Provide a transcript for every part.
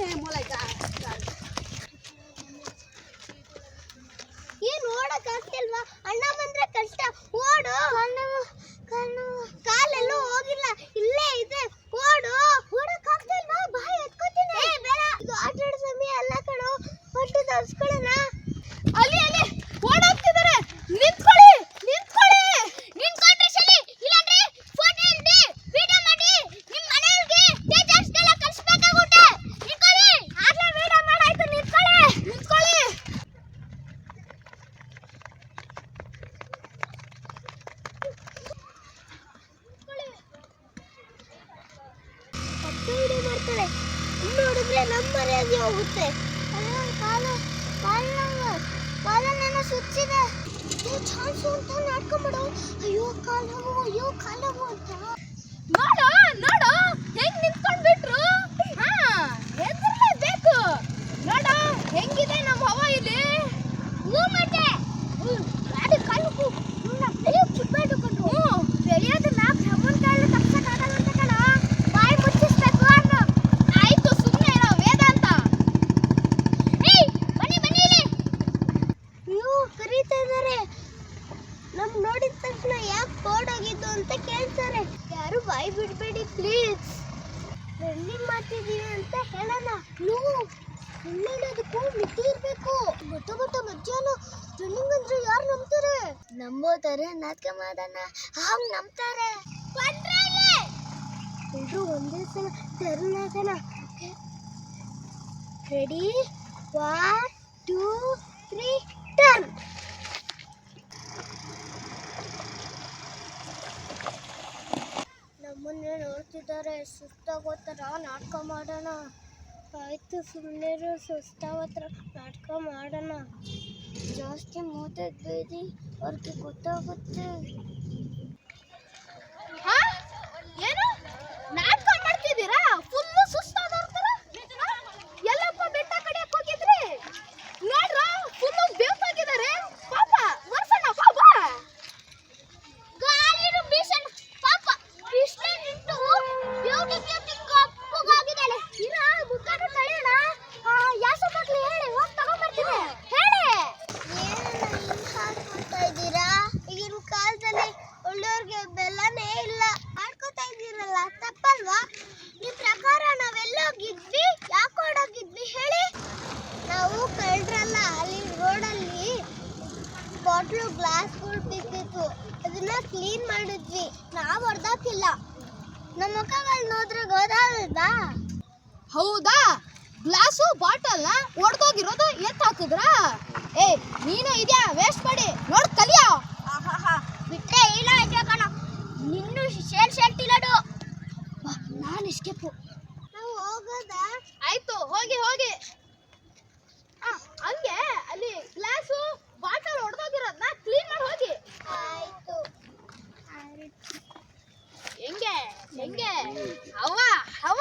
ಏನ್ ಓಡಕ್ ಆಗ್ತಿಲ್ವಾ? ಅಣ್ಣ ಬಂದ್ರೆ ಕಷ್ಟ. ಓಡು. ಕಾಲೆಲ್ಲೂ ಹೋಗಿಲ್ಲ, ಇಲ್ಲೇ ಇದೆ. ಓಡು. ಓಡಕ್ ಆಗ್ತಿಲ್ವಾ? ಬಾಯ್ ಎತ್ಕೋತೀನಿ. ಬೇಡ, ಇದು ಆಟ ಆಡೋ ಸಮಯ ಅಲ್ಲ ಕಣೋ. ಹೊಟ್ಟೆ ತೋರಿಸ್ಕೊಳ್ಳೋಣ. ಅಲ್ಲಿ ಓಡೋಗ್ತಿದ್ದಾರೆ. ನಿಂತ್ಕೊಳ್ಳಿ. ನಿಂತ್ಕೊಂಡ್ರೆ ಸರಿ, ಇಲ್ಲಾಂದ್ರೆ ಫೋಟೋ ಹಿಡ್ದು ವಿಡಿಯೋ ಮಾಡಿ ನಿಮ್ಮ ಮನೆಯವರಿಗೆ ಟೀಚರ್ಸ್ಗೆಲ್ಲ ಕಳಿಸ್ಬೇಕಾಗುತ್ತೆ. ನಿಂತ್ಕೊಳ್ಳಿ. ಆಗ್ಲೇ ವಿಡಿಯೋ ಮಾಡಾಯ್ತು. ನಿಂತ್ಕೊಳ್ಳಿ. ವಿಡಿಯೋ ಮಾಡ್ತಾರೆ. ನೋಡಿದ್ರೆ ನಮ್ಮ ಮರ್ಯಾದೆ ಹೋಗುತ್ತೆ. ಕಾಲನ್ನೇನೋ ಸುಚ್ಚಿದೆ. ಚಾನ್ಸು ಅಂತ ನಾಟ್ಕೊಂಬಿಡು. ಅಯ್ಯೋ ಕಾಲವು ಅಂತ ನೋಡು ಹೆಂಗ್ ನಿಂತ್ಕೊಂಡ್ಬಿಟ್ರು. ಹೆದರ್ಲೇಬೇಕು. ನೋಡು ಹೆಂಗಿದೆ ನಮ್ಮ ಹವ ಇಲ್ಲಿ. ಮತ್ತೆ ಗಾಡಿ ಕಾಲಕ್ಕೂ ಬೆಳೆಯೋದನ್ನ ಬ್ರಹ್ಮನ್ ಕಾಲಲ್ಲಿ ತಪ್ಸಕ್ಕಾಗಲ್ಲ ಅಂತ ಕಣ. ಬಾಯಿ ಮುಚ್ಚಿಸ್ಬೇಕು ಅನ್ನೋ. ಆಯ್ತು, ಸುಮ್ಮನೆ ಇರೋ ವೇದಾಂತ. ಬನ್ನಿ ಇಲ್ಲಿ. ಅಯ್ಯೋ ಕರೀತಾ ಇದ್ದಾರೆ. ನಮ್ ನೋಡಿದ ತಕ್ಷಣ ಯಾಕೆ ಓಡೋಗಿದ್ದು ಅಂತ ಕೇಳ್ತಾರೆ. ಯಾರು ಬಾಯಿ ಬಿಡಬೇಡಿ ಪ್ಲೀಸ್. ರನ್ನಿಂಗ್ ಮಾಡ್ತಿದೀವಿ ಅಂತ ಹೇಳೋಣ. ಒಳ್ಳೇದಕ್ಕೂ ಮಿತಿ ಇರ್ಬೇಕು. ಗೊತ್ತ ಮಧ್ಯಾಹ್ನ ರನ್ನಿಂಗ್ ಅಂದ್ರೆ ಯಾರು ನಂಬ್ತಾರೆ? ನಂಬೋತಾರೆ. ನಾಟಕ ಮಾಡೋಣ. ಹಾಗೆ ನಂಬ್ತಾರೆ. ಎಲ್ರು ಒಂದೇ ಸಲ ಟರ್ನ್ ಆಗೋಣ. ರೆಡಿ? 1 2 3 ಟರ್ನ್. ನಮ್ಮನ್ನೇ ನೋಡ್ತಿದ್ದಾರೆ. ಸುಸ್ತಾಗೋತರ ನಾಟಕ ಮಾಡೋಣ. ಆಯ್ತು, ಸುಮ್ಮನೆ ಸುಸ್ತಾಗೋತರ ನಾಟಕ ಮಾಡೋಣ. ಜಾಸ್ತಿ ಮೂತಾಗಬೇಡಿ, ಅವ್ರಿಗೆ ಗೊತ್ತಾಗುತ್ತೆ. ಏನು ನಾಟಕ ಮಾಡ್ತಿದ್ದೀರಾ? ಫುಲ್ಲು ಸುಸ್ತಾದವ್ರ ಥರ. ಎಲ್ಲಪ್ಪ ಬೆಟ್ಟ ಕಡಿಯಕ್ಕೆ ಹೋಗಿದ್ರಿ? ನೋಡ್ರ ಫುಲ್ಲು ಬೇವ್ತಾಗಿದ್ದಾರೆ. ಪಾಪ ವರ್ಷಣ ಪಾಪ ಗಾಳಿರು ಭೀಷಣ ಪಾಪ ಕೃಷ್ಣ ನಿಂತು ಬ್ಯೂಟಿ ಕಪ್ಪಗಾಗಿದ್ದಾಳೆ. ಇರ ಮುಖಾನ ತಳೆಯೋಣ. ಯಾಸ ಮಕ್ಳು ಹೇಳಿ, ಹೋಗಿ ತಗೊಂಡ್ಬರ್ತೀನಿ. ಹೇಳಿ. ಏನನ್ನ ಹಾಕ್ಕೊತಾ ಇದ್ದೀರಾ? ಈಗಿನ ಕಾಲದಲ್ಲಿ ಒಳ್ಳೆಯವ್ರಿಗೆ ಬೆಲ್ಲನೇ ಇಲ್ಲ. ಆಡ್ಕೋತಾ ಇದ್ದೀರಲ್ಲ, ತಪ್ಪಲ್ವಾ? ಈ ಪ್ರಕಾರ ನಾವೆಲ್ಲೋಗಿದ್ವಿ, ಯಾಕೆ ಓಡೋಗಿದ್ವಿ ಹೇಳಿ? ನಾವು ಕಳ್ರಲ್ಲ, ಅಲ್ಲಿ ರೋಡಲ್ಲಿ ಬಾಟ್ಲು ಗ್ಲಾಸ್ಗಳು ಬಿದ್ದಿತ್ತು. ಅದನ್ನ ಕ್ಲೀನ್ ಮಾಡಿದ್ವಿ. ನಾವು ಹೊಡೆದಾಕಿಲ್ಲ. ನಮ್ಮ ಮುಖಗಳು ನೋಡಿದ್ರೆ ಗೊತ್ತಾಗಲ್ವಾ? ಹೌದಾ? ಗ್ಲಾಸು ಬಾಟಲ್ನ ಒಡೆದೋಗಿರೋದು ಎತ್ತು ಹಾಕಿದ್ರಾ? ನೀನು ಇದೆಯಾ ವೇಸ್ಟ್ ಮಾಡಿ ನೋಡ್ ಕಲಿಯೋ. ಬಿಟ್ಟೆ ಇಲ್ಲ ಕಣ. ನಿನ್ನೂ ಶೇರ್ತಿಲ್ಲಡು. ನಾನು ಎಸ್ಕೇಪು. ನಾವು ಹೋಗೋದಾ? ಆಯ್ತು, ಹೋಗಿ. ಹಂಗೆ ಅಲ್ಲಿ ಗ್ಲಾಸು ಬಾಟಲ್ ಹೊಡೆದೋಗಿರೋದನ್ನ ಕ್ಲೀನ್ ಮಾಡಿ ಹೋಗಿ. ಆಯ್ತು. ಹೆಂಗೆ ಹವ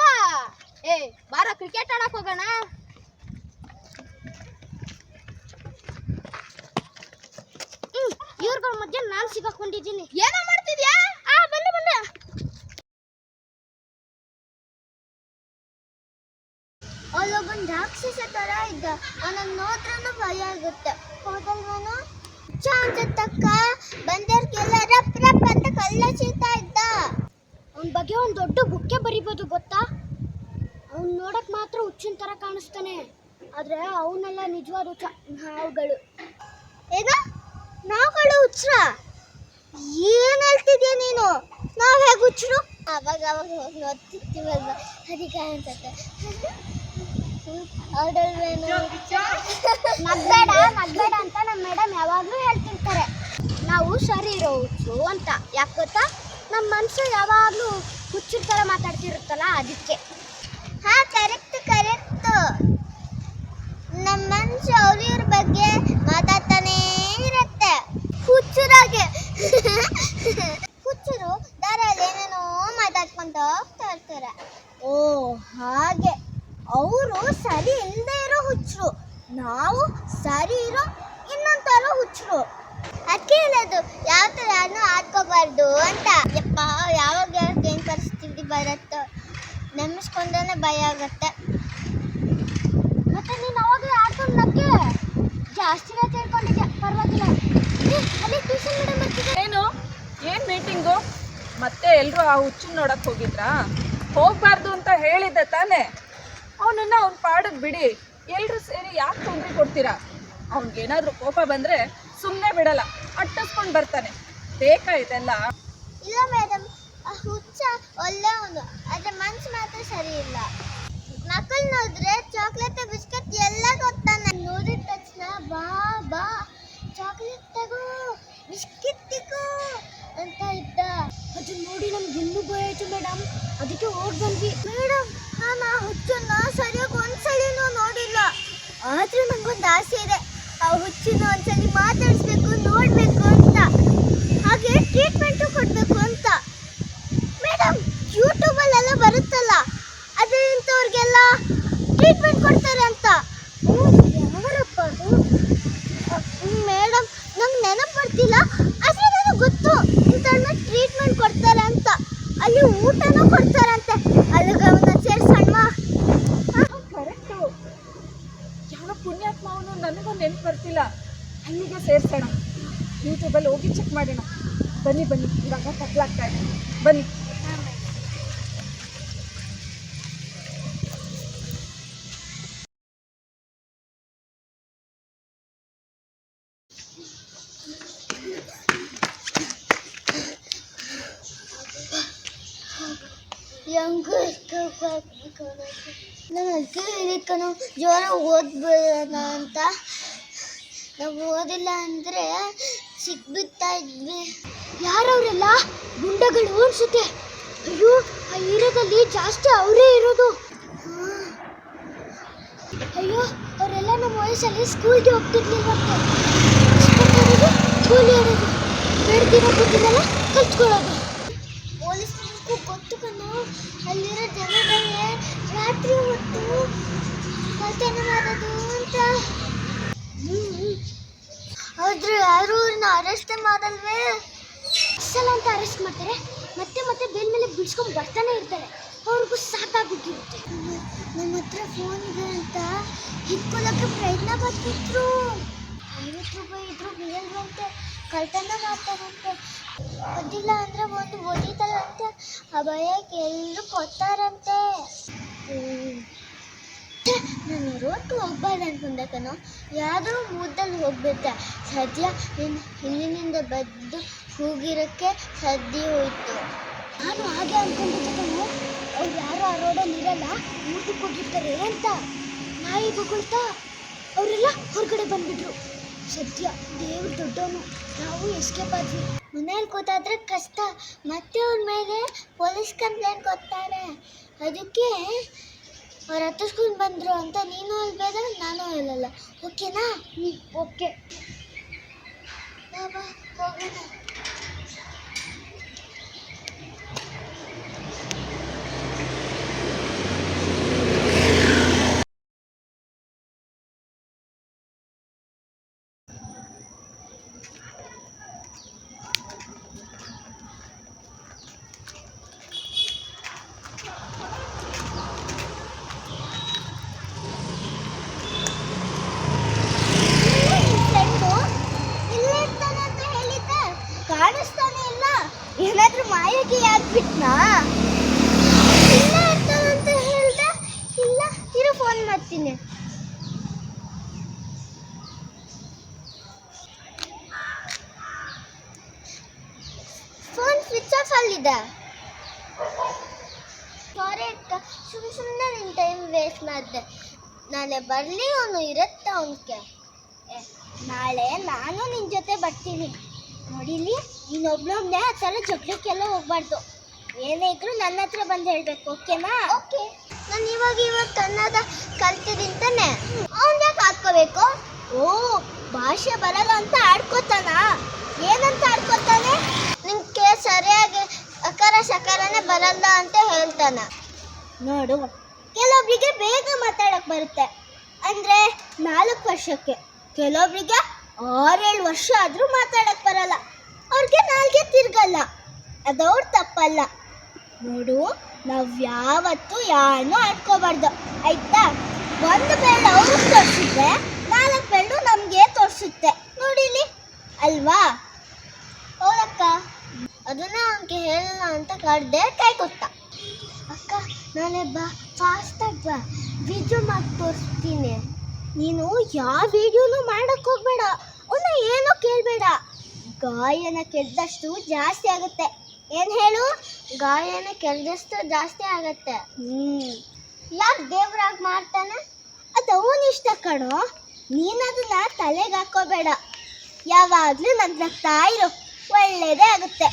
ಬಾರ ಕ್ರಿಕೆಟ್ ಆಡಕ್ ಹೋಗೋಣ. ಇವ್ರಗಳ ಮಧ್ಯೆ ನಾನು ಸಿಕ್ಕಾಕೊಂಡಿದ್ದೀನಿ. ಏನೋ ಮಾಡ್ತಿದ್ಯಾ? ಬನ್ನಿ. ಅಲ್ಲೊಬ್ಬನ್ ರಾಕ್ಷಸ ತರ ಇದ್ದ. ಅವನನ್ನ ನೋಡ್ರೂ ಭಯ ಆಗುತ್ತೆ. ಹೌದಲ್ವೇನೋ? ಚಾಂಚತಕ್ಕ ಬಂದರ್ಗೆಲ್ಲ ರಪ್ ಅಂತ ಕಲ್ಲ ಚೀತಾ ಇದ್ದ. ಅವನ ಬಗ್ಗೆ ಒಂದು ದೊಡ್ಡ ಬುಕ್ಕೆ ಬರಿಬೋದು ಗೊತ್ತಾ? ಅವ್ನು ನೋಡಕ್ ಮಾತ್ರ ಹುಚ್ಚಿನ ತರ ಕಾಣಿಸ್ತಾನೆ, ಆದ್ರೆ ಅವನೆಲ್ಲ ನಿಜವಾದ ಹುಚ್ಚ. ನಾವುಗಳು ಹುಚ್ಚರ? ಏನ್ ಹೇಳ್ತಿದ್ಯಾ ನೀನು? ನಾವ್ ಹೇಗೆ ಹುಚ್ಚರು? ಅವಾಗ ಹೋಗಿ ನೋಡ್ತಿರ್ತೀವಲ್ವ, ಅದಕ್ಕೆ ಅನ್ಸುತ್ತೆ. ನಗ್ಬೇಡ ಅಂತ ನಮ್ಮ ಮೇಡಮ್ ಯಾವಾಗ್ಲೂ ಹೇಳ್ತಿರ್ತಾರೆ. ನಾವು ಸರಿ ಇರೋ ಹುಚ್ಚು ಅಂತ. ಯಾಕೆ ಗೊತ್ತಾ? ನಮ್ಮ ಮನಸ್ಸು ಯಾವಾಗ್ಲೂ ಹುಚ್ಚಿನ ತರ ಮಾತಾಡ್ತಿರುತ್ತಲ್ಲ, ಅದಕ್ಕೆ. ಕರೆಕ್ಟ್. ನಮ್ಮ ಮನಸ್ಸು ಅವ್ರ ಬಗ್ಗೆ ಮಾತಾಡ್ತಾನೇ ಇರುತ್ತೆ, ಹುಚ್ಚರಾಗೆ. ಹುಚ್ಚರು ದಾರಲ್ಲಿ ಏನೇನೋ ಮಾತಾಡ್ಕೊಂತ ಹೋಗ್ತಾ ಇರ್ತಾರೆ. ಓ ಹಾಗೆ. ಅವರು ಸರಿ ಇಲ್ಲದೆ ಇರೋ ಹುಚ್ಚರು, ನಾವು ಸರಿ ಇರೋ ಇನ್ನೊಂಥರ ಹುಚ್ಚರು. ಅದಕ್ಕೆ ಹೇಳೋದು ಯಾವ ಥರನೂ ಆಡ್ಕೋಬಾರ್ದು ಅಂತ. ಯಪ್ಪ, ಯಾವಾಗ ಏನ್ ಪರಿಸ್ಥಿತಿ ಬರುತ್ತೋ ನೆನೆಸ್ಕೊಂಡೇ ಭಯ ಆಗತ್ತೆ. ಮತ್ತೆ ನೀನು ಅವಾಗಲೇ ಆಡ್ಕೊಂಡು ನಕ್ಕೆ ಜಾಸ್ತಿನೇ ತಿಳ್ಕೊಂಡಿದ್ದೆ, ಪರವಾಗಿಲ್ಲ. ಅಲ್ಲಿ ಟ್ಯೂಷನ್ ಮೇಡಮ್ ಬರ್ತಿದ್ದೆ. ಏನು ಮೀಟಿಂಗು? ಮತ್ತೆ ಎಲ್ಲರೂ ಆ ಹುಚ್ಚನ್ನ ನೋಡಕ್ಕೆ ಹೋಗಿದ್ರಾ? ಹೋಗಬಾರ್ದು ಅಂತ ಹೇಳಿದ್ದೆ ತಾನೇ. ಅವನನ್ನು ಅವ್ನ ಪಾಡಿಗೆ ಬಿಡಿ. ಎಲ್ಲರೂ ಸೇರಿ ಯಾಕೆ ತೊಂದರೆ ಕೊಡ್ತೀರಾ? ಅವ್ನಿಗೇನಾದರೂ ಕೋಪ ಬಂದರೆ ಸುಮ್ಮನೆ ಬಿಡಲ್ಲ, ಅಟ್ಟಿಸ್ಕೊಂಡು ಬರ್ತಾನೆ. ಬೇಕಾ ಇದೆಲ್ಲ? ಇಲ್ಲ ಮೇಡಮ್, ಆ ಹುಚ್ಚ ಒಳ್ಳೆಯವನು, ಆದರೆ ಮನ್ಸು ಮಾತ್ರ ಸರಿ ಇಲ್ಲ. ಮಕ್ಕಳು ನೋಡಿದ್ರೆ ಚಾಕ್ಲೇಟ್ ಬಿಸ್ಕೆಟ್ ಎಲ್ಲ ಗೊತ್ತಾನೆ. ನೋಡಿದ ತಕ್ಷಣ ಬಾ ಬಾ ಚಾಕ್ಲೇಟ್ ತಗೋ, ಬಿಸ್ಕೆಟ್ ತಗೋ ಅಂತ ಇದ್ದ. ಅದನ್ನ ನೋಡಿ ನಮ್ಗೆ ಇನ್ನೂ ಭಯ ಆಯ್ತು ಮೇಡಮ್. ಅದಕ್ಕೆ ಓಡ್ ಬಂದ್ವಿ. ಮೇಡಮ್, ನಾನು ಆ ಹುಚ್ಚನ್ನ ಸರಿಯಾಗಿ ಒಂದ್ಸಲಿನೂ ನೋಡಿಲ್ಲ. ಆದ್ರೂ ನಂಗೊಂದು ಆಸೆ ಇದೆ, ಆ ಹುಚ್ಚನ್ನ ಒಂದ್ಸಲಿ ಮಾತಾಡಿಸ್ಬೇಕು, ನೋಡ್ಬೇಕು ಅಂತ. ಹಾಗೆ ಟ್ರೀಟ್ಮೆಂಟು ಕೊಡಬೇಕು ಅಂತ. ಮೇಡಮ್, ಯೂಟ್ಯೂಬಲ್ಲೆಲ್ಲ ಬರುತ್ತಲ್ಲ, ಅದರಿಂಥವ್ರಿಗೆಲ್ಲ ಟ್ರೀಟ್ಮೆಂಟ್ ಕೊಡ್ತಾರೆ ಅಂತ. ಯಾರಪ್ಪ ಅದು? ಮೇಡಮ್, ನಂಗೆ ನೆನಪು ಬರ್ತಿಲ್ಲ, ಆದರೆ ನನಗೆ ಗೊತ್ತು ಇಂಥವ್ರನ್ನ ಟ್ರೀಟ್ಮೆಂಟ್ ಕೊಡ್ತಾರೆ ಅಂತ. ಅಲ್ಲಿ ಊಟನೂ ಕೊಡ್ತಾರಂತೆ. ಅಲ್ಲಿಗೆ ಅವನ್ನ ಸೇರ್ಸಣ್ಣ. ಕರೆಕ್ಟು. ಯಾವ ಪುಣ್ಯಾತ್ಮ ಅವನು, ನನಗೂ ನೆನಪು ಬರ್ತಿಲ್ಲ. ಅಲ್ಲಿಗೆ ಸೇರ್ಸೋಣ. ಯೂಟ್ಯೂಬಲ್ಲಿ ಹೋಗಿ ಚೆಕ್ ಮಾಡೋಣ. ಬನ್ನಿ ಬನ್ನಿ, ಇವಾಗ ಕತ್ಲಾಗ್ತಾ ಇದೆ, ಬನ್ನಿ. ನಾನು ಅದಕ್ಕೆ ಹೇಳಿದ್ಕಣೋ ಜೋರ ಓದ್ಬೇಡ ಅಂತ. ನಾವು ಓದಿಲ್ಲ ಅಂದರೆ ಸಿಕ್ಬಿಡ್ತಾ ಇದ್ವಿ. ಯಾರವರೆಲ್ಲ ಗುಂಡಗಳು ಅನ್ಸುತ್ತೆ. ಅಯ್ಯೋ, ಆ ಏರಿಯಾದಲ್ಲಿ ಜಾಸ್ತಿ ಅವರೇ ಇರೋದು. ಅಯ್ಯೋ, ಅವರೆಲ್ಲ ನಮ್ಮ ವಯಸ್ಸಲ್ಲಿ ಸ್ಕೂಲ್ಗೆ ಹೋಗ್ತಿರ್ಲಿಲ್ವಂತೆ. ಸ್ಕೂಲ್ ಇರೋದು ಬೆಳೆದಿನ ಬುದ್ಧಿನೆಲ್ಲ ಕಲ್ತ್ಕೊಳ್ಳೋದು. ಪೊಲೀಸ್ಗೂ ಗೊತ್ತು ಕಣೋ, ಅಲ್ಲಿರೋ ಜನಗಳೇ ರಾತ್ರಿ ಹೊತ್ತು ಕಳ್ತನ ಮಾಡೋದು ಅಂತ. ಆದ್ರೆ ಯಾರು ಅವ್ರನ್ನ ಅರೆಸ್ಟ್ ಮಾಡಲ್ವೇ? ಸಲ ಅಂತ ಅರೆಸ್ಟ್ ಮಾಡ್ತಾರೆ, ಮತ್ತೆ ಮತ್ತೆ ಬೇಲ್ ಮೇಲೆ ಬಿಡ್ಸ್ಕೊಂಡು ಬರ್ತಾನೆ ಇರ್ತಾರೆ. ಅವ್ರಿಗೂ ಸಾಕಾಗ್ಬಿಟ್ಟಿರುತ್ತೆ. ನನ್ನ ಹತ್ರ ಫೋನ್ ಇದೆ ಅಂತ ಇಟ್ಕೊಳ್ಳೋಕ್ಕೆ ಪ್ರಯತ್ನ ಪಡ್ತಿದ್ರು. 50 ರೂಪಾಯಿ ಇದ್ರು ಬಿಡಲ್ವಂತೆ, ಕಳ್ತನ ಮಾಡ್ತಾರಂತೆ. ಗೊತ್ತಿಲ್ಲ ಅಂದರೆ ಒಂದು ಹೊಡಿತಾರಂತೆ. ಆ ಭಯಕ್ಕೆ ಎಲ್ಲರೂ ಕೊಡ್ತಾರಂತೆ. ನಾನು ರೋಡ್ಗೆ ಹೋಗ್ಬಾರ್ದು ಅನ್ಕೊಂಡೆ ಕಣೋ, ಯಾವುದೋ ಮೂದಲ್ಲಿ ಹೋಗ್ಬಿಟ್ಟೆ. ಸದ್ಯ ಹಿಂದಿನಿಂದ ಬದ್ದು ಹೋಗಿರೋಕ್ಕೆ ಸದ್ಯ ಹೋಯ್ತು. ನಾನು ಹಾಗೆ ಅನ್ಕೊಂಡಿದ್ದೆ ಕಣೋ, ಅವ್ರು ಯಾರು ಆ ರೋಡಲ್ಲಿ ಇರಲ್ಲ, ಊಟಕ್ಕೆ ಹೋಗಿರ್ತಾರೆ ಅಂತ. ನಾಯಿ ಬೊಗಳ್ತಾ ಅವರೆಲ್ಲ ಹೊರಗಡೆ ಬಂದ್ಬಿಟ್ರು. ಸದ್ಯ ದೇವ್ರು ದೊಡ್ಡವನು, ನಾವು ಎಸ್ಕೇಪ್ ಆದ್ವಿ. ಮನೇಲಿ ಕೂತಾದ್ರೆ ಕಷ್ಟ, ಮತ್ತೆ ಅವ್ರ ಮೇಲೆ ಪೊಲೀಸ್ ಕಂಪ್ಲೇಂಟ್ ಕೊಡ್ತಾರೆ. ಅದಕ್ಕೆ ಅವ್ರು ಹತ್ತಿಸ್ಕೊಂಡು ಬಂದರು ಅಂತ ನೀನು ಹೇಳ್ಬೇಡ, ನಾನು ಹೇಳಲ್ಲ. ಓಕೆನಾ? ಓಕೆ, ಹೋಗೋಣ. ಕಾಣಿಸ್ತಾನೆ ಇಲ್ಲ, ಏನಾದ್ರೂ ಮಾಯಾಗಿ ಆಗ್ಬಿಟ್ನಾ? ಇಲ್ಲ ಇರ್ತಾನಂತ ಹೇಳ್ದೆ. ಇಲ್ಲ ಇರು, ಫೋನ್ ಮಾಡ್ತೀನಿ. ಫೋನ್ ಸ್ವಿಚ್ ಆಫ್ ಅಲ್ಲಿದೆ. ಸಾರಿ ಅಕ್ಕ, ಸುಮ್ಮನೆ ನಿನ್ನ ಟೈಮ್ ವೇಸ್ಟ್ ಮಾಡಿದೆ. ನಾಳೆ ಬರಲಿ, ಅವನು ಇರುತ್ತೆ ಅವನಿಗೆ. ನಾಳೆ ನಾನು ನಿನ್ನ ಜೊತೆ ಬರ್ತೀನಿ. ನೋಡಿಲಿ, ಇನ್ನೊಬ್ಳೊಬ್ನೇ ಆ ಥರ ಜಗಳಕ್ಕೆಲ್ಲ ಹೋಗ್ಬಾರ್ದು. ಏನೇ ಇದ್ರು ನನ್ನ ಹತ್ರ ಬಂದು ಹೇಳ್ಬೇಕು, ಓಕೆನಾ? ಓಕೆ. ನಾನು ಇವಾಗ ಕನ್ನಡ ಕಲ್ತಿದ್ದೀನಿ ತಾನೆ, ಅವನ ಯಾಕೆ ಹಾಕ್ಕೋಬೇಕು? ಓ, ಭಾಷೆ ಬರಲ್ಲ ಅಂತ ಆಡ್ಕೋತಾನ? ಏನಂತ ಆಡ್ಕೋತಾನೆ? ನಿಂಗೆ ಸರಿಯಾಗಿ ಅಕಾರ ಸಕಾರನೇ ಬರಲ್ಲ ಅಂತ ಹೇಳ್ತಾನ. ನೋಡು, ಕೆಲವೊಬ್ರಿಗೆ ಬೇಗ ಮಾತಾಡಕ್ಕೆ ಬರುತ್ತೆ, ಅಂದರೆ 4 ವರ್ಷಕ್ಕೆ. ಕೆಲವೊಬ್ರಿಗೆ 6-7 ವರ್ಷ ಆದರೂ ಮಾತಾಡಕ್ಕೆ ಬರಲ್ಲ. ಅವ್ರಿಗೆ ನಾಲ್ಗೆ ತಿರ್ಗಲ್ಲ. ಅದವ್ರ ತಪ್ಪಲ್ಲ. ನೋಡು, ನಾವು ಯಾವತ್ತೂ ಯಾರನ್ನೂ ಆಡ್ಕೋಬಾರ್ದು, ಆಯ್ತಾ? ಒಂದು ಬೆರಳು ಅವ್ರಿಗೆ ತೋರಿಸಿದ್ರೆ 4 ಬೆರಳು ನಮಗೆ ತೋರಿಸುತ್ತೆ ನೋಡಿಲಿ ಅಲ್ವಾ? ಹೌದಕ್ಕ, ಅದನ್ನ ಅವನಿಗೆ ಹೇಳಲ್ಲ ಅಂತ ಕರೆದೆ ಕೈ ಕೊಟ್ಟ. ಅಕ್ಕ ನಾಳೆ ಬಾ, ಫಾಸ್ಟಾಗಿ ಬಾ, ವಿಡಿಯೋ ಮಾಡಿ ತೋರಿಸ್ತೀನಿ. ನೀನು ಯಾವ ವಿಡಿಯೋನು ಮಾಡಕ್ಕೆ ಹೋಗ್ಬೇಡ, ಅವನ್ನ ಏನೂ ಕೇಳಬೇಡ. ಗಾಯನ ಕೆಡ್ದಷ್ಟು ಜಾಸ್ತಿ ಆಗುತ್ತೆ. ಏನು ಹೇಳು? ಗಾಯನ ಕೆಡ್ದಷ್ಟು ಜಾಸ್ತಿ ಆಗುತ್ತೆ. ಯಾಕೆ ದೇವ್ರಾಗ ಮಾಡ್ತಾನೆ? ಅದು ಅವನಿಷ್ಟ ಕಣೋ. ನೀನದನ್ನ ತಲೆಗೆ ಹಾಕೋಬೇಡ. ಯಾವಾಗಲೂ ನಗ್ನಗ್ತಾ ಇರು, ಒಳ್ಳೇದೇ ಆಗುತ್ತೆ.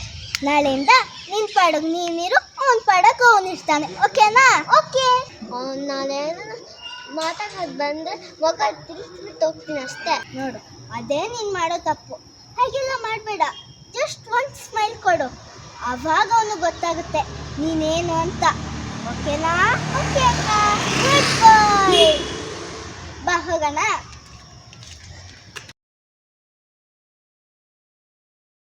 ನಾಳೆಯಿಂದ ನಿನ್ನ ಪಾಡಕ್ಕೆ ನೀನಿರು, ಅವನ ಪಾಡಕ್ಕೆ ಅವನಿರ್ತಾನೆ. ಓಕೆನಾ? ಓಕೆ. ಅವ್ನು ನಾಳೆ ಮಾತಾಡೋದು ಬಂದರೆ ಮುಖ ತಿರುಗಿಸ್ಬಿಟ್ಟು ಹೋಗ್ತೀನಿ ಅಷ್ಟೇ. ನೋಡು, ಅದೇ ನೀನು ಮಾಡೋ ತಪ್ಪು. ಹಾಗೆಲ್ಲ ಮಾಡಬೇಡ. ಜಸ್ಟ್ ಒಂದು ಸ್ಮೈಲ್ ಕೊಡು, ಆವಾಗ ಅವನು ಗೊತ್ತಾಗುತ್ತೆ ನೀನೇನು ಅಂತ. ಓಕೆನಾ? ಓಕೆ ಅಕ್ಕ, ಗುಡ್ ಬಾಯ್. ಬಾ ಹೋಗೋಣ.